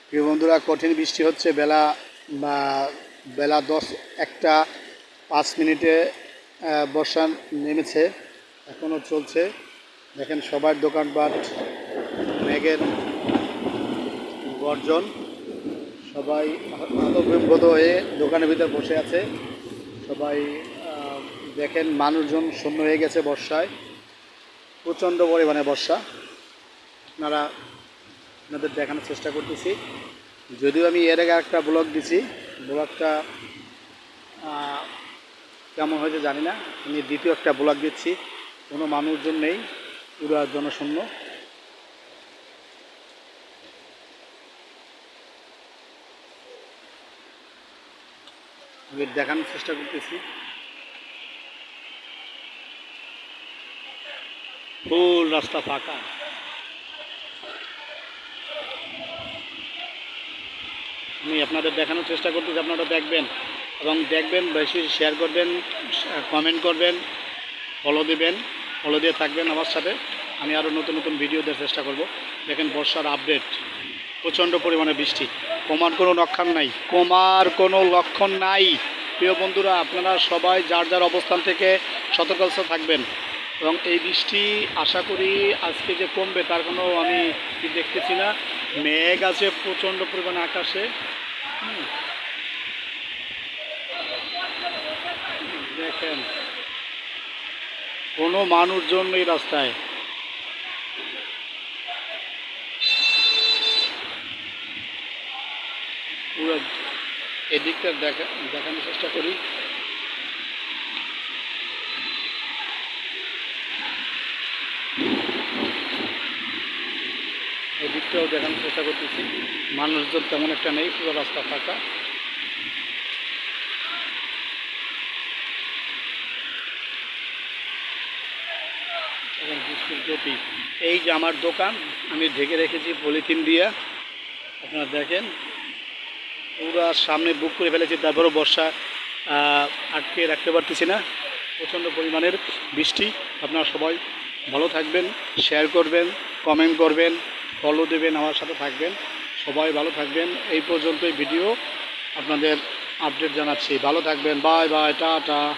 প্রিয় বন্ধুরা, কঠিন বৃষ্টি হচ্ছে। বেলা 1:05 বর্ষা নেমেছে, এখনও চলছে। দেখেন সবার দোকানপাট মেঘের গর্জন, সবাই হতবিব্রত হয়ে দোকানের ভিতর বসে আছে। সবাই দেখেন মানুষজন শূন্য হয়ে গেছে বর্ষায়, প্রচণ্ড পরিমাণে বর্ষা। আপনাদের দেখানোর চেষ্টা করতেছি। যদিও আমি এর আগে একটা ব্লগ দিছি, ব্লগটা কেমন হয়েছে জানি না। আমি দ্বিতীয় একটা ব্লগ দিচ্ছি, কোনো মানুষজন নেই, পুরো জনশূন্য। আমি দেখানোর চেষ্টা করতেছি, ফুল রাস্তা ফাঁকা। আমি আপনাদের দেখানোর চেষ্টা করতেছি, আপনারা দেখবেন এবং দেখবেন, বেশি শেয়ার করবেন, কমেন্ট করবেন, ফলো দিয়ে থাকবেন আমার সাথে। আমি আরও নতুন নতুন ভিডিও দেওয়ার চেষ্টা করব। দেখেন বর্ষার আপডেট, প্রচণ্ড পরিমাণে বৃষ্টি, কমার কোনো লক্ষণ নাই। প্রিয় বন্ধুরা, আপনারা সবাই যার যার অবস্থান থেকে সতর্ক থাকবেন। এবং এই বৃষ্টি আশা করি আজকে যে কমবে তার কোনো আমি দেখতেছি না। মেঘ আছে প্রচণ্ড পরিমাণে আকাশে। দেখেন কোনো মানুষজন নেই রাস্তায়। পুরো এদিকটা দেখানোর চেষ্টা করি। এদিকটাও দেখানোর চেষ্টা করতেছি, মানুষজন তেমন একটা নেই, পুরো রাস্তা ফাঁকা। এবং বৃষ্টির গতি, এই যে আমার দোকান আমি ঢেকে রেখেছি পলিথিন দিয়ে, আপনারা দেখেন পুরো সামনে বুক করে ফেলেছি, তারপরেও বর্ষা আটকে রাখতে পারতেছি না, প্রচণ্ড পরিমাণের বৃষ্টি। আপনারা সবাই ভালো থাকবেন, শেয়ার করবেন, কমেন্ট করবেন, ফলো দেবেন, আমার সাথে থাকবেন। সবাই ভালো থাকবেন। এই পর্যন্তই ভিডিও, আপনাদের আপডেট জানাচ্ছি। ভালো থাকবেন, বাই বাই, টাটা।